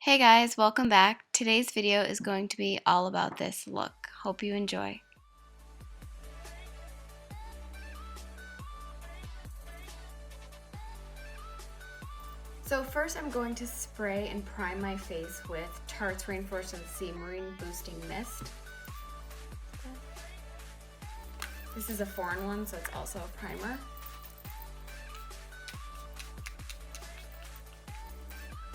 Hey guys, welcome back. Today's video is going to be all about this look. Hope you enjoy. So first I'm going to spray and prime my face with Tarte's Rainforest Sea Marine Boosting Mist. This is a foreign one, so it's also a primer.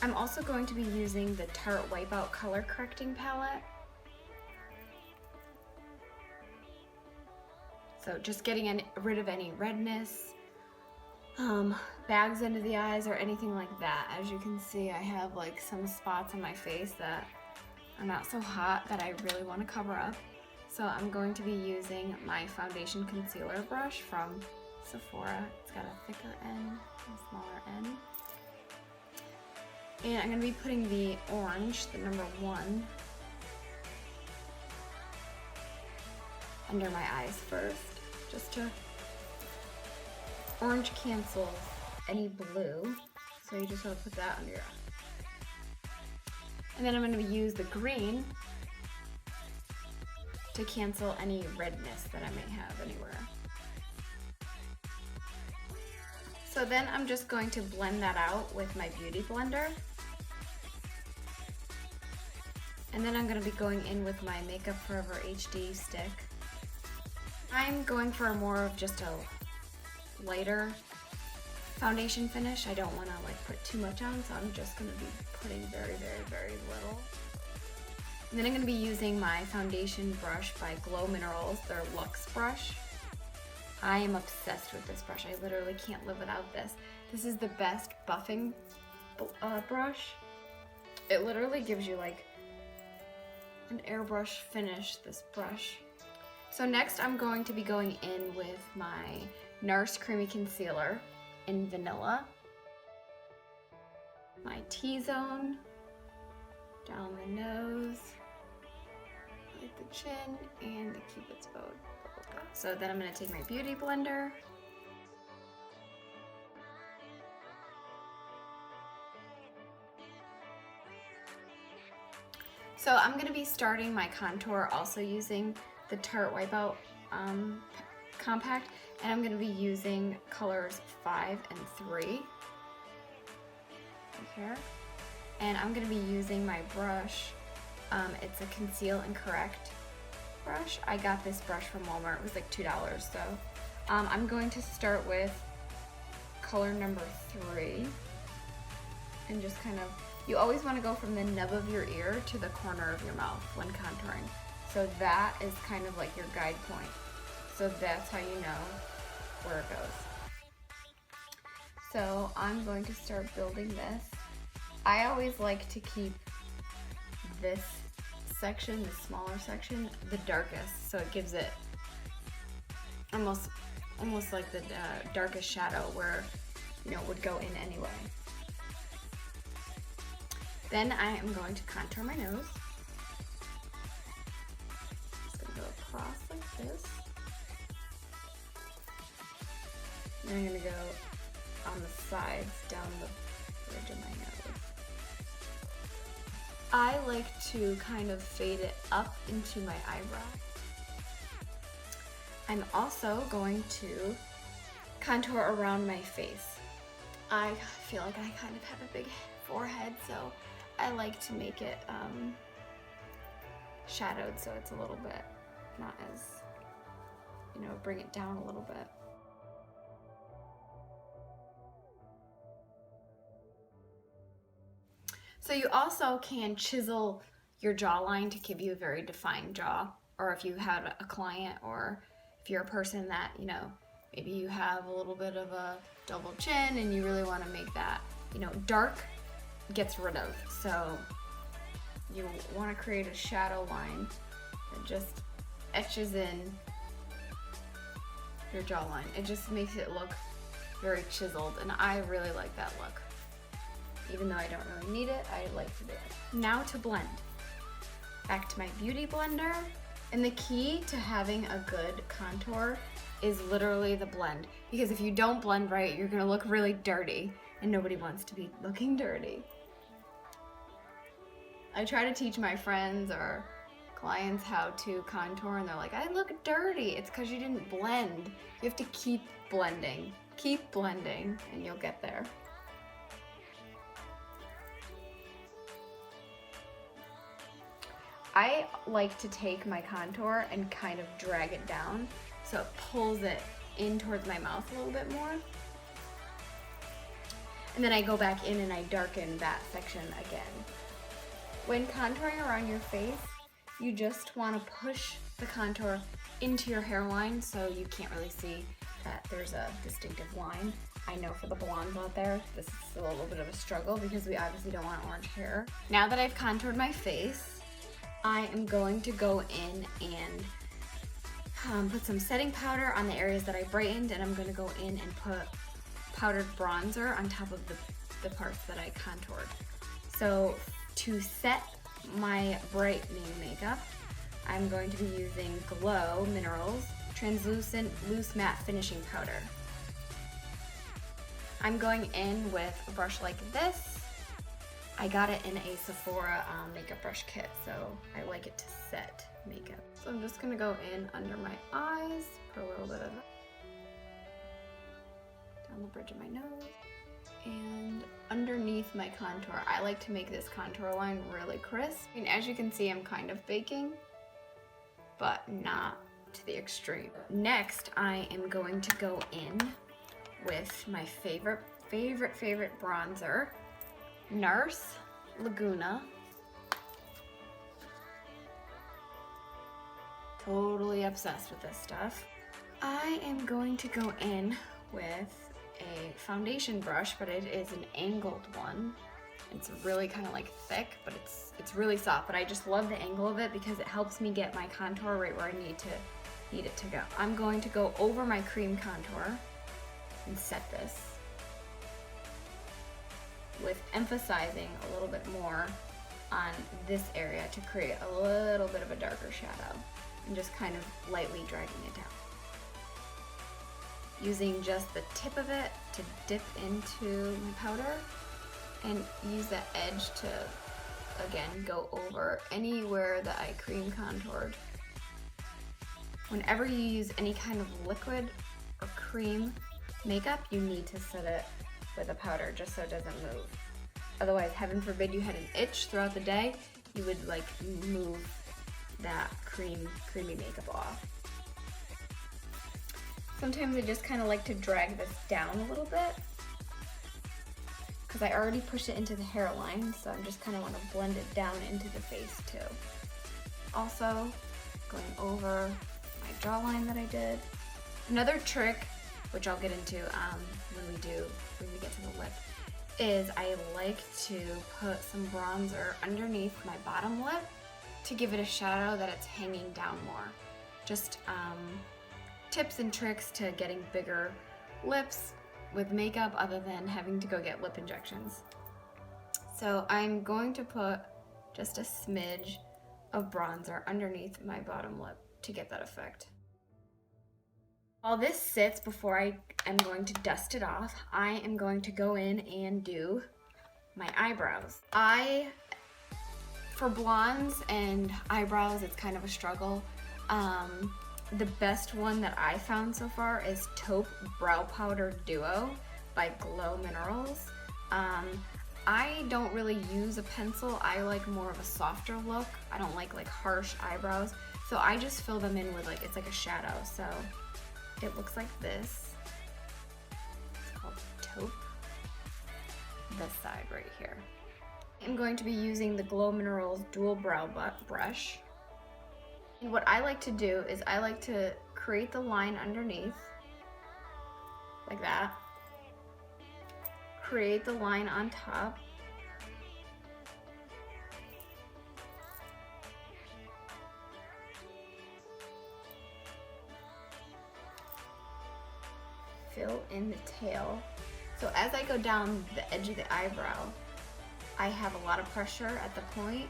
I'm also going to be using the Tarte Wipeout Color Correcting Palette. So just getting rid of any redness, bags under the eyes or anything like that. As you can see, I have like some spots on my face that are not so hot that I really want to cover up. So I'm going to be using my foundation concealer brush from Sephora. It's got a thicker end and a smaller end. And I'm going to be putting the orange, the number 1, under my eyes first, just to orange cancels any blue, so you just want to put that under your eye. And then I'm going to use the green to cancel any redness that I may have anywhere. So then I'm just going to blend that out with my Beauty Blender. And then I'm going to be going in with my Makeup Forever HD stick. I'm going for more of just a lighter foundation finish. I don't want to like put too much on, so I'm just going to be putting very, very, very little. And then I'm going to be using my foundation brush by Glow Minerals, their Luxe brush. I am obsessed with this brush. I literally can't live without this. This is the best buffing brush. It literally gives you like an airbrush finish, this brush. So next I'm going to be going in with my NARS Creamy Concealer in Vanilla. My T-zone, down the nose, like the chin, and the Cupid's bow. So then I'm going to take my Beauty Blender. So I'm going to be starting my contour also using the Tarte Wipeout Compact, and I'm going to be using colors 5 and 3 right here. And I'm going to be using my brush. It's a Conceal and Correct brush. I got this brush from Walmart. It was like $2. So I'm going to start with color number 3 and just kind of, you always want to go from the nub of your ear to the corner of your mouth when contouring. So that is kind of like your guide point. So that's how you know where it goes. So I'm going to start building this. I always like to keep this section, the smaller section, the darkest, so it gives it almost like the darkest shadow where, you know, would go in anyway. Then I am going to contour my nose. Just gonna go across like this. Then I'm gonna go on the sides down the ridge of my nose. I like to kind of fade it up into my eyebrow. I'm also going to contour around my face. I feel like I kind of have a big forehead, so I like to make it shadowed so it's a little bit not as, you know, bring it down a little bit. So you also can chisel your jawline to give you a very defined jaw, or if you had a client, or if you're a person that, you know, maybe you have a little bit of a double chin and you really want to make that, you know, dark gets rid of. So you want to create a shadow line that just etches in your jawline. It just makes it look very chiseled, and I really like that look. Even though I don't really need it, I like to do it. Now to blend. Back to my Beauty Blender. And the key to having a good contour is literally the blend. Because if you don't blend right, you're gonna look really dirty, and nobody wants to be looking dirty. I try to teach my friends or clients how to contour and they're like, I look dirty. It's because you didn't blend. You have to keep blending. Keep blending and you'll get there. I like to take my contour and kind of drag it down so it pulls it in towards my mouth a little bit more. And then I go back in and I darken that section again. When contouring around your face, you just want to push the contour into your hairline so you can't really see that there's a distinctive line. I know for the blondes out there, this is a little bit of a struggle because we obviously don't want orange hair. Now that I've contoured my face, I am going to go in and put some setting powder on the areas that I brightened, and I'm going to go in and put powdered bronzer on top of the parts that I contoured. So to set my brightening makeup, I'm going to be using Glow Minerals Translucent Loose Matte Finishing Powder. I'm going in with a brush like this. I got it in a Sephora makeup brush kit, so I like it to set makeup. So I'm just gonna go in under my eyes, put a little bit of that down the bridge of my nose, and underneath my contour. I like to make this contour line really crisp. I mean, as you can see, I'm kind of baking, but not to the extreme. Next, I am going to go in with my favorite bronzer, Nurse Laguna. Totally obsessed with this stuff. I am going to go in with a foundation brush, but it is an angled one. It's really kind of like thick, but it's really soft, but I just love the angle of it because it helps me get my contour right where I need it to go. I'm going to go over my cream contour and set this with emphasizing a little bit more on this area to create a little bit of a darker shadow and just kind of lightly dragging it down. Using just the tip of it to dip into my powder and use that edge to, again, go over anywhere that I cream contoured. Whenever you use any kind of liquid or cream makeup, you need to set it with a powder just so it doesn't move. Otherwise, heaven forbid you had an itch throughout the day, you would like move that creamy makeup off. Sometimes I just kind of like to drag this down a little bit because I already pushed it into the hairline, so I just kind of want to blend it down into the face too. Also, going over my jawline that I did. Another trick, which I'll get into when we get to the lip, is I like to put some bronzer underneath my bottom lip to give it a shadow that it's hanging down more. Just tips and tricks to getting bigger lips with makeup other than having to go get lip injections. So I'm going to put just a smidge of bronzer underneath my bottom lip to get that effect. While this sits before I am going to dust it off, I am going to go in and do my eyebrows. For blondes and eyebrows, it's kind of a struggle. The best one that I found so far is Taupe Brow Powder Duo by Glow Minerals. I don't really use a pencil. I like more of a softer look. I don't like harsh eyebrows. So I just fill them in with it's like a shadow. So it looks like this. It's called Taupe. This side right here. I'm going to be using the Glow Minerals Dual Brow Brush. And what I like to do is I like to create the line underneath, like that. Create the line on top. Fill in the tail. So as I go down the edge of the eyebrow, I have a lot of pressure at the point,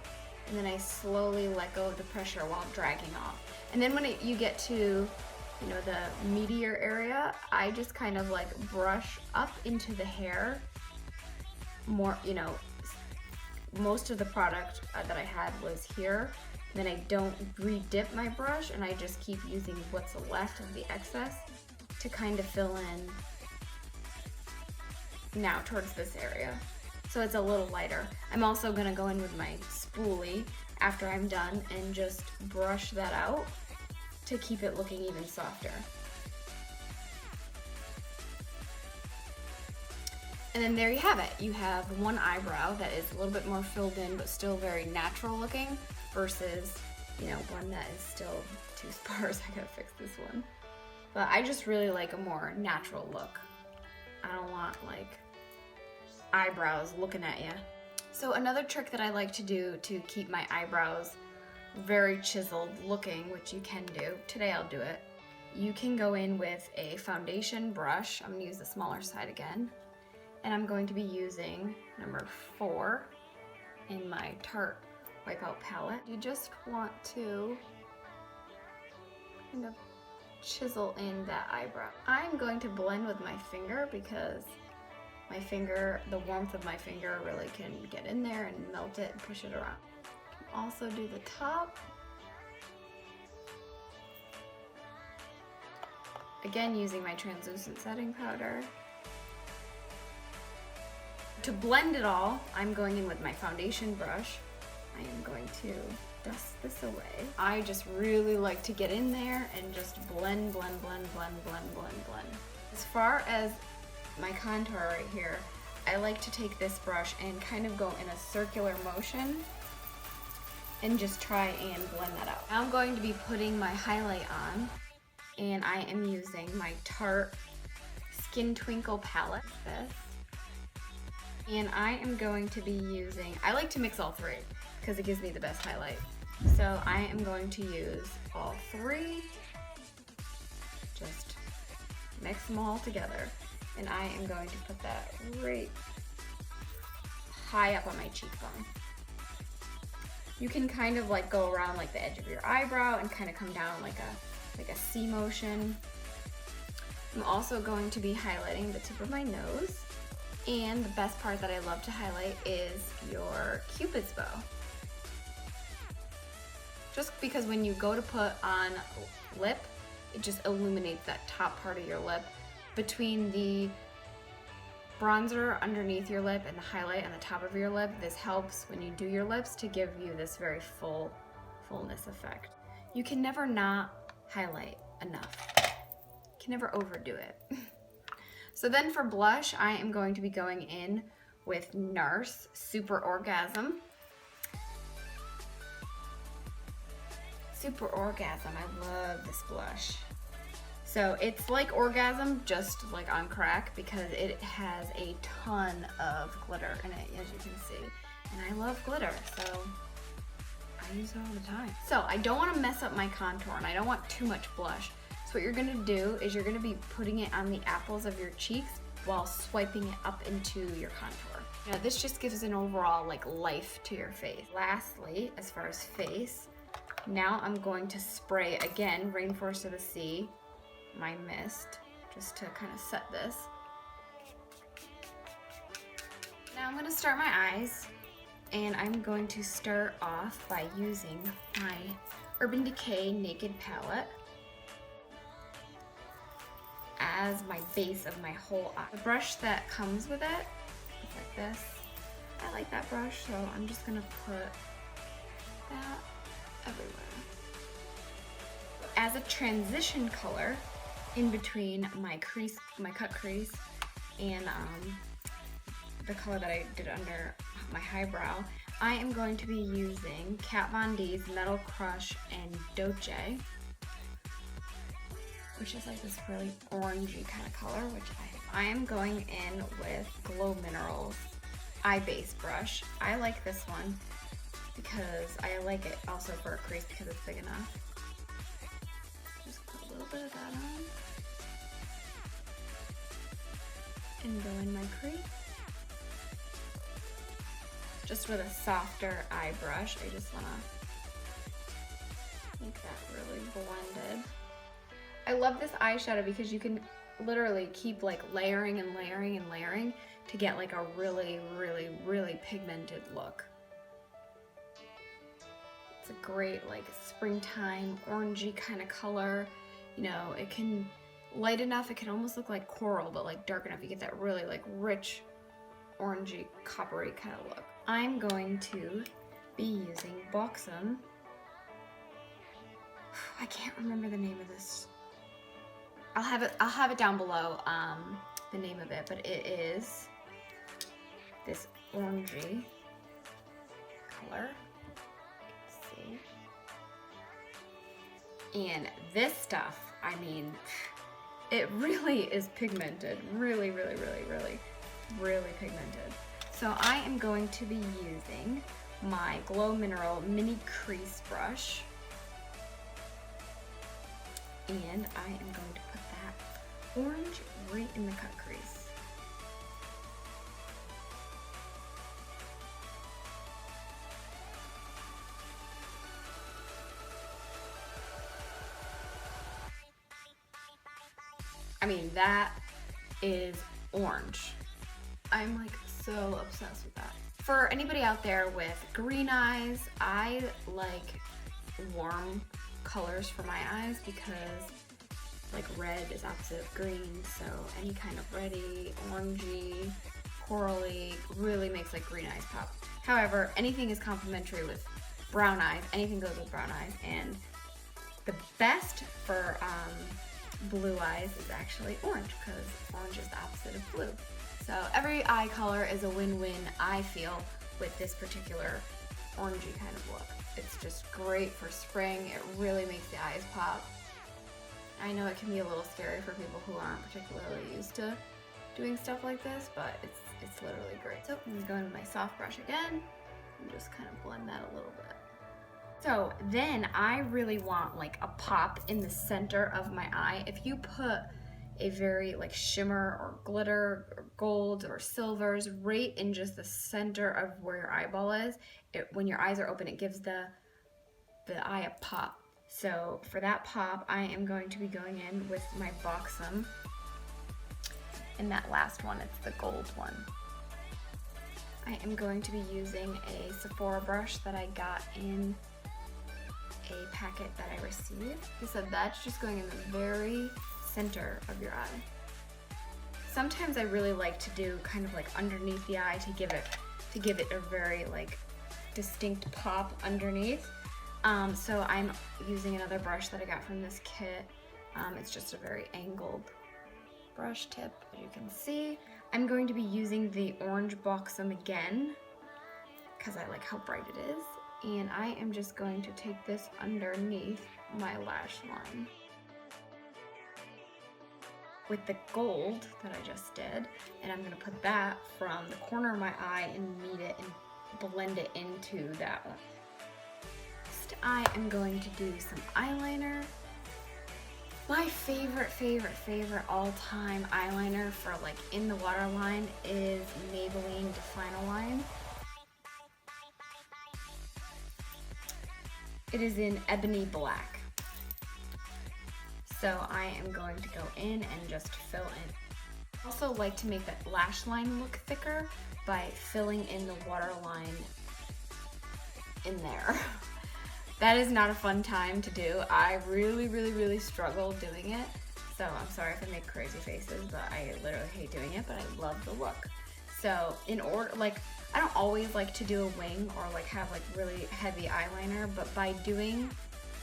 and then I slowly let go of the pressure while dragging off. And then when you get to, the meatier area, I just kind of brush up into the hair more, most of the product that I had was here. Then I don't re-dip my brush, and I just keep using what's left of the excess to kind of fill in now towards this area. So it's a little lighter. I'm also gonna go in with my spoolie after I'm done and just brush that out to keep it looking even softer. And then there you have it. You have one eyebrow that is a little bit more filled in but still very natural looking versus, you know, one that is still too sparse. I gotta fix this one. But I just really like a more natural look. I don't want like eyebrows looking at you. So another trick that I like to do to keep my eyebrows very chiseled looking, which you can do, today I'll do it. You can go in with a foundation brush. I'm gonna use the smaller side again. And I'm going to be using number 4 in my Tarte Wipeout palette. You just want to kind of chisel in that eyebrow. I'm going to blend with my finger because my finger, the warmth of my finger really can get in there and melt it and push it around. Also do the top. Again, using my translucent setting powder. To blend it all, I'm going in with my foundation brush. I am going to dust this away. I just really like to get in there and just blend, blend, blend, blend, blend, blend, blend. As far as my contour right here, I like to take this brush and kind of go in a circular motion and just try and blend that out. Now I'm going to be putting my highlight on, and I am using my Tarte Skin Twinkle palette. This. And I am going to be using, I like to mix all three because it gives me the best highlight. So I am going to use all three, just mix them all together. And I am going to put that right high up on my cheekbone. You can kind of like go around like the edge of your eyebrow and kind of come down like a C motion. I'm also going to be highlighting the tip of my nose. And the best part that I love to highlight is your Cupid's bow. Just because when you go to put on lip, it just illuminates that top part of your lip. Between the bronzer underneath your lip and the highlight on the top of your lip, this helps when you do your lips to give you this very fullness effect. You can never not highlight enough. You can never overdo it. So then for blush, I am going to be going in with NARS Super Orgasm. Super Orgasm, I love this blush. So it's like Orgasm, just like on crack, because it has a ton of glitter in it, as you can see. And I love glitter, so I use it all the time. So I don't want to mess up my contour, and I don't want too much blush. So what you're gonna do is you're gonna be putting it on the apples of your cheeks while swiping it up into your contour. Now this just gives an overall like life to your face. Lastly, as far as face, now I'm going to spray again, Rainforest of the Sea, my mist, just to kind of set this. Now I'm gonna start my eyes, and I'm going to start off by using my Urban Decay Naked Palette as my base of my whole eye. The brush that comes with it is like this. I like that brush, so I'm just gonna put that everywhere. As a transition color in between my crease, my cut crease, and the color that I did under my highbrow, I am going to be using Kat Von D's Metal Crush and Doce, which is like this really orangey kind of color, which I am going in with Glow Minerals Eye Base Brush. I like this one because I like it also for a crease because it's big enough. Just put a little bit of that on. And go in my crease. Just with a softer eye brush, I just want to make that really blended. I love this eyeshadow because you can literally keep like layering and layering and layering to get like a really, really, really pigmented look. a great like springtime orangey kind of color. You know, it can light enough, it can almost look like coral, but like dark enough, you get that really like rich orangey coppery kind of look. I'm going to be using Buxom. I can't remember the name of this. I'll have it down below, the name of it, but it is this orangey color. See? And this stuff, I mean, it really is pigmented. Really, really, really, really, really pigmented. So I am going to be using my Glow Mineral Mini Crease Brush. And I am going to put that orange right in the cut crease. I mean, that is orange. I'm like so obsessed with that. For anybody out there with green eyes, I like warm colors for my eyes because like red is opposite of green, so any kind of reddy, orangey, corally really makes like green eyes pop. However, anything is complementary with brown eyes. Anything goes with brown eyes, and the best for blue eyes is actually orange, because orange is the opposite of blue. So every eye color is a win-win, I feel, with this particular orangey kind of look. It's just great for spring. It really makes the eyes pop. I know it can be a little scary for people who aren't particularly used to doing stuff like this, but it's literally great. So I'm going with my soft brush again and just kind of blend that a little bit. So then I really want like a pop in the center of my eye. If you put a very like shimmer or glitter or gold or silvers right in just the center of where your eyeball is, when your eyes are open, it gives the eye a pop. So for that pop, I am going to be going in with my Buxom. And that last one, it's the gold one. I am going to be using a Sephora brush that I got in a packet that I received. So that's just going in the very center of your eye. Sometimes I really like to do kind of like underneath the eye to give it a very like distinct pop underneath. So I'm using another brush that I got from this kit. It's just a very angled brush tip, as you can see. I'm going to be using the orange Buxom again because I like how bright it is. And I am just going to take this underneath my lash line with the gold that I just did, and I'm going to put that from the corner of my eye and meet it and blend it into that one. Next, I am going to do some eyeliner. My favorite all-time eyeliner for like in the waterline is Maybelline Define-A-Line. It is in ebony black. So I am going to go in and just fill in. I also like to make that lash line look thicker by filling in the waterline in there. That is not a fun time to do. I really struggle doing it. So I'm sorry if I make crazy faces, but I literally hate doing it, but I love the look. So in order, like, I don't always like to do a wing or like have like really heavy eyeliner, but by doing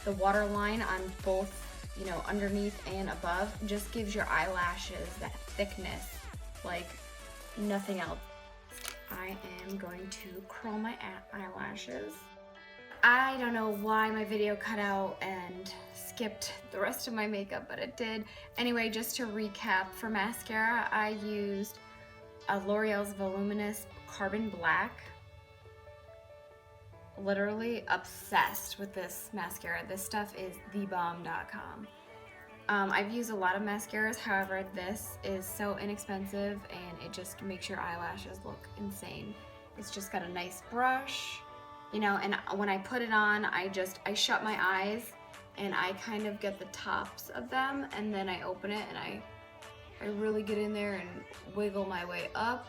the waterline on both, you know, underneath and above, just gives your eyelashes that thickness like nothing else. I am going to curl my eyelashes. I don't know why my video cut out and skipped the rest of my makeup, but it did. Anyway, just to recap, for mascara, I used a L'Oreal's Voluminous Carbon Black. Literally obsessed with this mascara. This stuff is thebomb.com. I've used a lot of mascaras, however, this is so inexpensive and it just makes your eyelashes look insane. It's just got a nice brush, you know, and when I put it on, I shut my eyes and I kind of get the tops of them, and then I open it and I really get in there and wiggle my way up.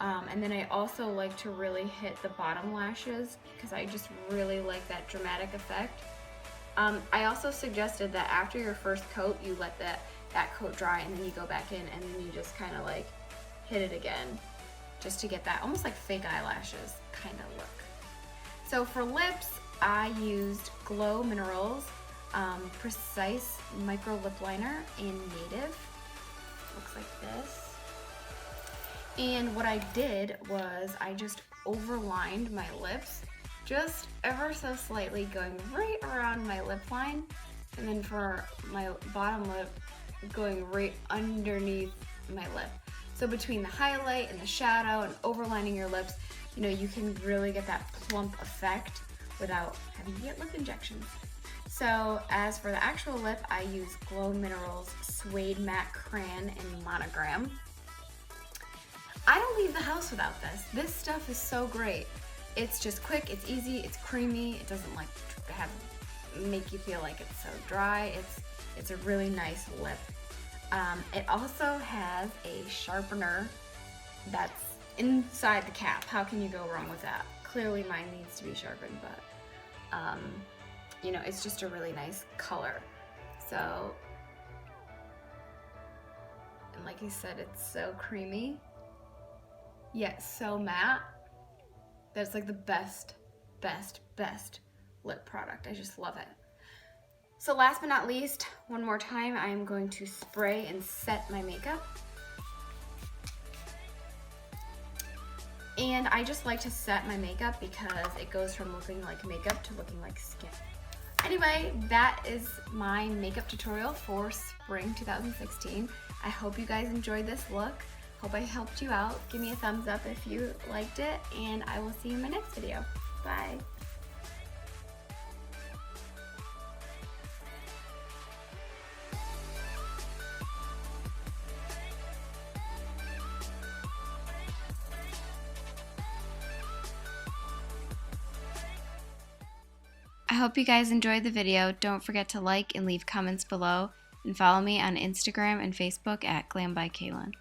And then I also like to really hit the bottom lashes because I just really like that dramatic effect. I also suggested that after your first coat, you let that coat dry and then you go back in and then you just kind of like hit it again just to get that almost like fake eyelashes kind of look. So for lips, I used Glow Minerals Precise Micro Lip Liner in Native. Looks like this. And what I did was I just overlined my lips just ever so slightly, going right around my lip line, and then for my bottom lip going right underneath my lip. So between the highlight and the shadow and overlining your lips, you know, you can really get that plump effect without having to get lip injections. So as for the actual lip, I use Glow Minerals Suede Matte Crayon in Monogram. I don't leave the house without this. This stuff is so great. It's just quick, it's easy, it's creamy, it doesn't like make you feel like it's so dry. It's a really nice lip. It also has a sharpener that's inside the cap. How can you go wrong with that? Clearly mine needs to be sharpened, but you know, it's just a really nice color. So, and like I said, it's so creamy, yet so matte. That's like the best lip product. I just love it. So last but not least, one more time, I am going to spray and set my makeup. And I just like to set my makeup because it goes from looking like makeup to looking like skin. Anyway, that is my makeup tutorial for spring 2016. I hope you guys enjoyed this look. Hope I helped you out. Give me a thumbs up if you liked it, and I will see you in my next video. Bye. I hope you guys enjoyed the video. Don't forget to like and leave comments below, and follow me on Instagram and Facebook at Glam by Calynn.